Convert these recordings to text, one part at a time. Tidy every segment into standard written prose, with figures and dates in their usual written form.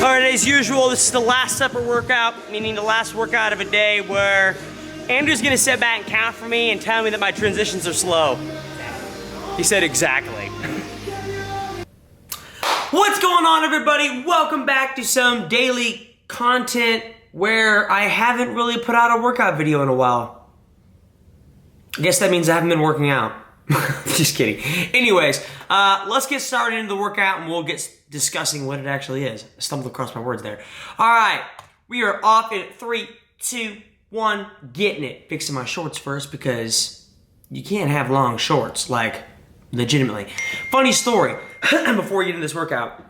Alright, as usual, this is the last separate workout, meaning the last workout of a day where Andrew's gonna sit back and count for me and tell me that my transitions are slow. He said exactly. What's going on, everybody? Welcome back to some daily content where I haven't really put out a workout video in a while. I guess that means I haven't been working out. Just kidding. Anyways, let's get started into the workout and we'll get discussing what it actually is. I stumbled across my words there. All right, we are off in 3, 2, 1, getting it. Fixing my shorts first because you can't have long shorts, like legitimately. Funny story, before we get into this workout,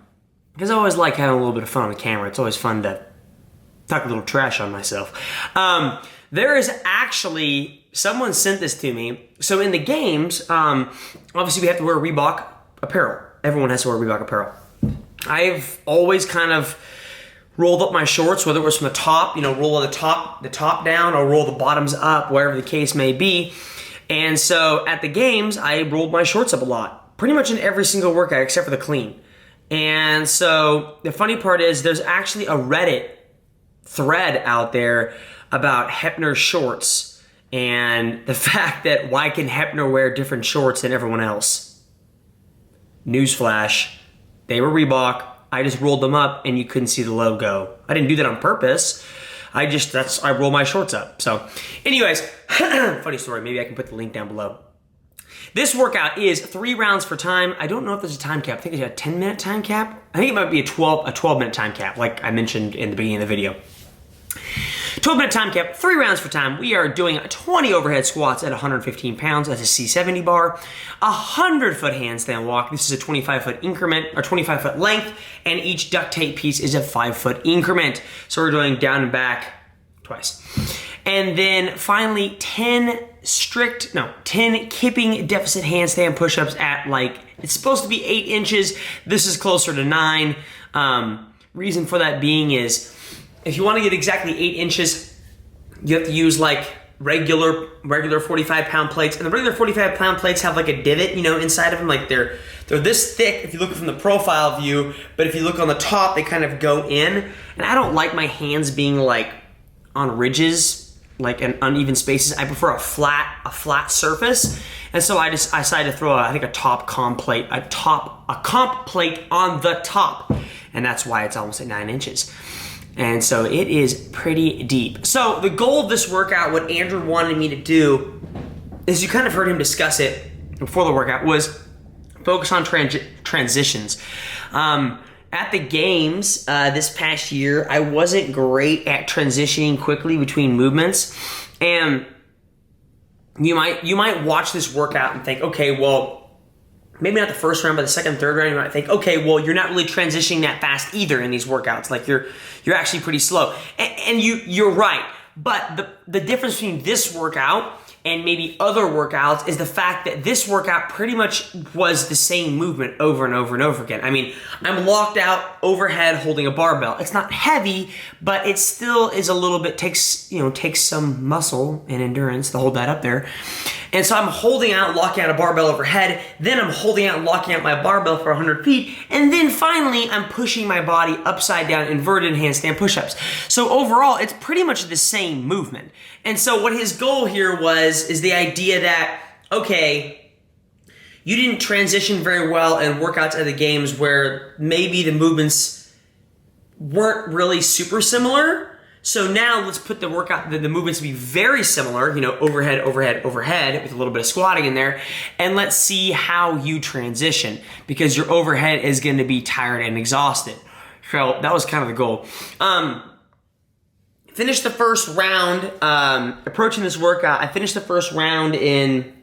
because I always like having a little bit of fun on the camera. It's always fun to talk a little trash on myself. There is actually, someone sent this to me. So in the games, obviously we have to wear Reebok apparel. Everyone has to wear Reebok apparel. I've always kind of rolled up my shorts, whether it was from the top, roll the top down or roll the bottoms up, whatever the case may be. And so at the games, I rolled my shorts up a lot, pretty much in every single workout except for the clean. And so the funny part is there's actually a Reddit thread out there about Heppner shorts and the fact that why can Heppner wear different shorts than everyone else? Newsflash, they were Reebok. I just rolled them up and you couldn't see the logo. I didn't do that on purpose. I roll my shorts up. So anyways, funny story. Maybe I can put the link down below. This workout is 3 rounds for time. I don't know if there's a time cap. I think it's a 10-minute time cap. I think it might be a 12-minute time cap, like I mentioned in the beginning of the video. 12-minute time cap, 3 rounds for time. We are doing 20 overhead squats at 115 pounds. That's a C70 bar. 100-foot handstand walk. This is a 25-foot increment, or 25-foot length, and each duct tape piece is a 5-foot increment. So we're doing down and back twice. And then finally, 10 kipping deficit handstand push-ups at it's supposed to be 8 inches. This is closer to 9. Reason for that being is, if you want to get exactly 8 inches, you have to use regular 45-pound plates. And the regular 45-pound plates have a divot, inside of them. They're this thick if you look from the profile view, but if you look on the top, they kind of go in. And I don't like my hands being on ridges, in uneven spaces. I prefer a flat surface. And so I decided to throw a comp plate on the top. And that's why it's almost at 9 inches. And so it is pretty deep. So the goal of this workout, what Andrew wanted me to do, is you kind of heard him discuss it before the workout, was focus on transitions. At the games this past year, I wasn't great at transitioning quickly between movements. And you might watch this workout and think, okay, well, maybe not the first round, but the second, third round, you might think, okay, well, you're not really transitioning that fast either in these workouts. You're actually pretty slow. And you're right. But the difference between this workout and maybe other workouts is the fact that this workout pretty much was the same movement over and over and over again. I mean, I'm locked out overhead holding a barbell. It's not heavy, but it still is a little bit, takes some muscle and endurance to hold that up there. And so I'm holding out, locking out a barbell overhead, then I'm holding out and locking out my barbell for 100 feet, and then finally I'm pushing my body upside down, inverted handstand push-ups. So overall, it's pretty much the same movement. And so what his goal here is the idea that, okay, you didn't transition very well in workouts at the games where maybe the movements weren't really super similar. So now let's put the workout, the movements to be very similar, overhead, overhead, overhead, with a little bit of squatting in there. And let's see how you transition, because your overhead is going to be tired and exhausted. So that was kind of the goal. Finished the first round, approaching this workout, I finished the first round in,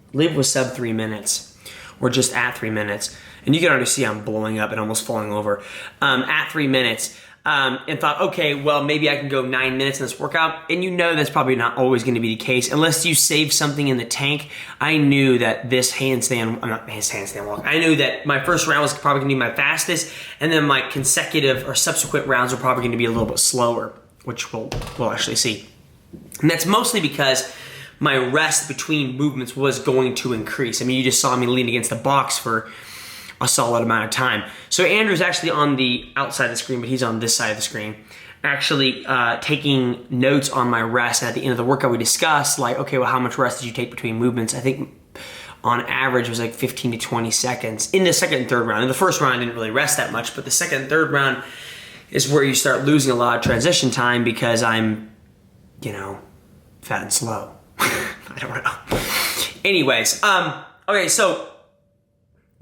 I believe it was sub 3 minutes, or just at 3 minutes. And you can already see I'm blowing up and almost falling over. At 3 minutes. And thought, okay, well, maybe I can go 9 minutes in this workout. And that's probably not always going to be the case. Unless you save something in the tank, I knew that this handstand walk, I knew that my first round was probably going to be my fastest, and then my consecutive or subsequent rounds are probably going to be a little bit slower, which we'll actually see. And that's mostly because my rest between movements was going to increase. I mean, you just saw me lean against the box for a solid amount of time. So Andrew's actually on the outside of the screen, but he's on this side of the screen, actually taking notes on my rest. And at the end of the workout, we discussed like, okay, well, how much rest did you take between movements? I think on average it was like 15 to 20 seconds in the second and third round. In the first round, I didn't really rest that much, but the second and third round is where you start losing a lot of transition time because I'm, you know, fat and slow. I don't know. Anyways, okay, so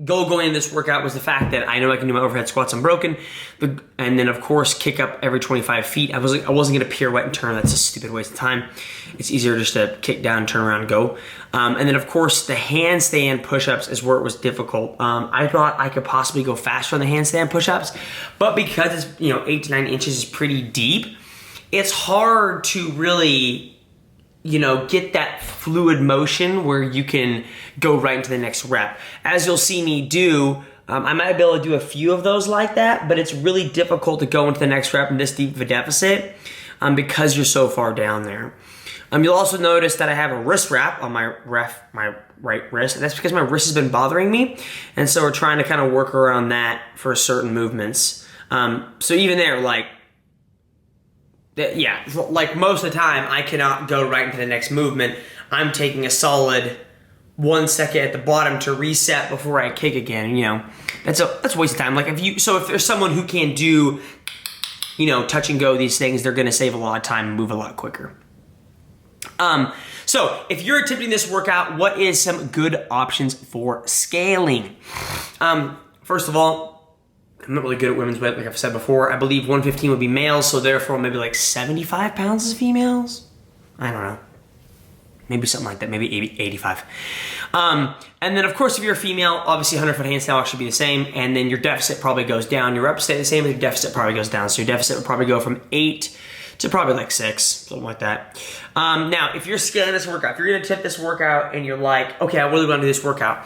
goal going into this workout was the fact that I know I can do my overhead squats unbroken, and then of course kick up every 25 feet. I wasn't gonna pirouette and turn. That's a stupid waste of time. It's easier just to kick down, turn around, and go. And then of course the handstand push-ups is where it was difficult. I thought I could possibly go faster on the handstand push-ups, but because it's 8 to 9 inches is pretty deep, it's hard to really get that fluid motion where you can go right into the next rep. As you'll see me do, I might be able to do a few of those like that, but it's really difficult to go into the next rep in this deep of a deficit because you're so far down there. You'll also notice that I have a wrist wrap on my right wrist, and that's because my wrist has been bothering me, and so we're trying to kind of work around that for certain movements. So even there, like most of the time, I cannot go right into the next movement. I'm taking a solid 1 second at the bottom to reset before I kick again. That's a waste of time. Like if there's someone who can do, touch and go these things, they're gonna save a lot of time and move a lot quicker. So if you're attempting this workout, what is some good options for scaling? First of all, I'm not really good at women's weight, like I've said before. I believe 115 would be males, so therefore maybe like 75 pounds is females. I don't know. Maybe something like that, maybe 85. And then of course, if you're a female, obviously 100-foot handstand walk should be the same, and then your deficit probably goes down. Your reps stay the same, but your deficit probably goes down. So your deficit would probably go from 8 to probably like 6, something like that. Now, if you're scaling this workout, if you're gonna attempt this workout and you're like, okay, I really wanna do this workout,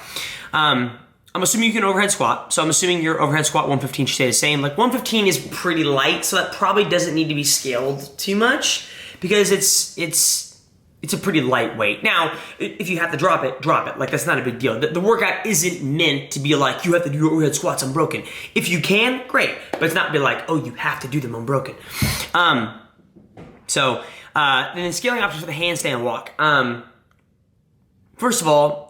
I'm assuming you can overhead squat. So I'm assuming your overhead squat 115 should stay the same. Like 115 is pretty light, so that probably doesn't need to be scaled too much because it's a pretty light weight. Now, if you have to drop it, drop it. Like that's not a big deal. The workout isn't meant to be like, you have to do your overhead squats unbroken. If you can, great. But it's not be like, oh, you have to do them unbroken. Then scaling options for the handstand walk. First of all,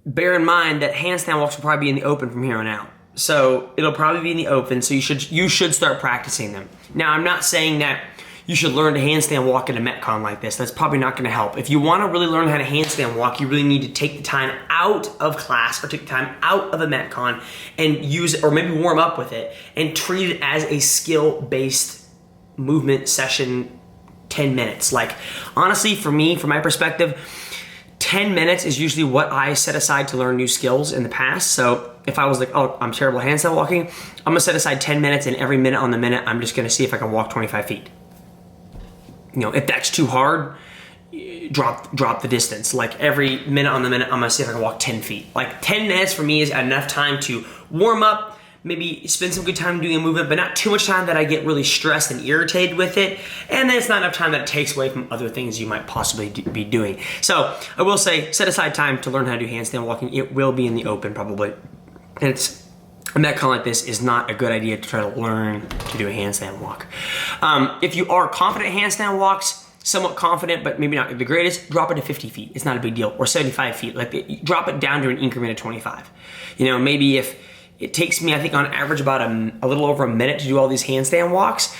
bear in mind that handstand walks will probably be in the open from here on out. So it'll probably be in the open, so you should start practicing them. Now, I'm not saying that you should learn to handstand walk at a Metcon like this. That's probably not gonna help. If you wanna really learn how to handstand walk, you really need to take the time out of class or take the time out of a Metcon and use it, or maybe warm up with it and treat it as a skill-based movement session, 10 minutes. Like, honestly, for me, from my perspective, 10 minutes is usually what I set aside to learn new skills in the past. So if I was like, oh, I'm terrible at handstand walking, I'm gonna set aside 10 minutes, and every minute on the minute, I'm just gonna see if I can walk 25 feet. If that's too hard, drop the distance. Like every minute on the minute, I'm gonna see if I can walk 10 feet. Like 10 minutes for me is enough time to warm up, maybe spend some good time doing a movement, but not too much time that I get really stressed and irritated with it. And then it's not enough time that it takes away from other things you might possibly be doing. So I will say, set aside time to learn how to do handstand walking. It will be in the open probably. And a Metcon like this is not a good idea to try to learn to do a handstand walk. If you are confident at handstand walks, somewhat confident, but maybe not the greatest, drop it to 50 feet. It's not a big deal. Or 75 feet. Like drop it down to an increment of 25. Maybe if it takes me, I think on average about a little over a minute to do all these handstand walks.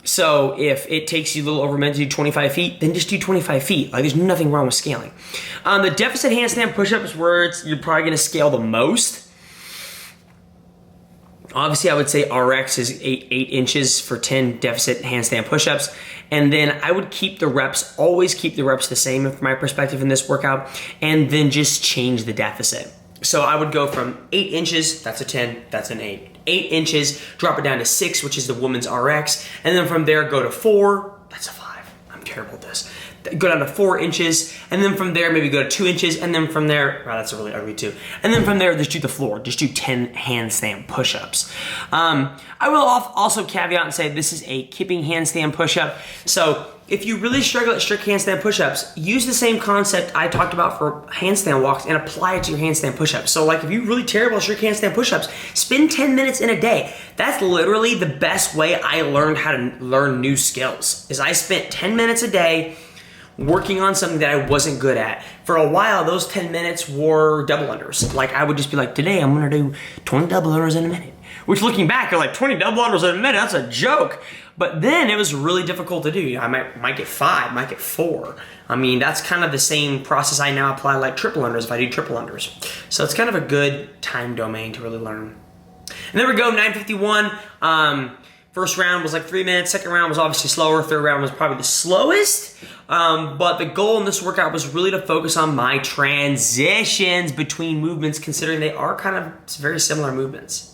So if it takes you a little over a minute to do 25 feet, then just do 25 feet. Like there's nothing wrong with scaling. The deficit handstand push-ups where you're probably gonna scale the most. Obviously, I would say RX is 8 inches for 10 deficit handstand push-ups. And then I would always keep the reps the same from my perspective in this workout, and then just change the deficit. So I would go from 8 inches, that's a 10, that's an 8. 8 inches, drop it down to 6, which is the woman's RX. And then from there, go to 4, that's a 5. I'm terrible at this. Go down to 4 inches, and then from there, maybe go to 2 inches, and then from there, wow, that's a really ugly 2. And then from there, just do the floor. Just do 10 handstand push-ups. I will also caveat and say this is a kipping handstand push-up. So if you really struggle at strict handstand push-ups, use the same concept I talked about for handstand walks and apply it to your handstand push-ups. So like if you're really terrible at strict handstand push-ups, spend 10 minutes in a day. That's literally the best way I learned how to learn new skills, is I spent 10 minutes a day working on something that I wasn't good at. For a while, those 10 minutes were double unders. Like I would just be like, today I'm gonna do 20 double unders in a minute. Which looking back, you're like, 20 double unders in a minute, that's a joke. But then it was really difficult to do. I might get 5, might get 4. I mean, that's kind of the same process I now apply like triple unders if I do triple unders. So it's kind of a good time domain to really learn. And there we go, 9:51. First round was like 3 minutes, second round was obviously slower, third round was probably the slowest. But the goal in this workout was really to focus on my transitions between movements, considering they are kind of very similar movements.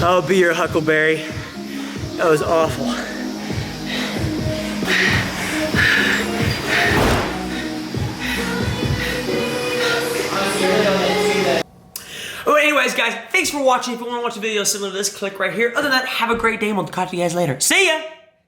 I'll be your Huckleberry. That was awful. Oh, anyways, guys, thanks for watching. If you want to watch a video similar to this, click right here. Other than that, have a great day, and we'll talk to you guys later. See ya!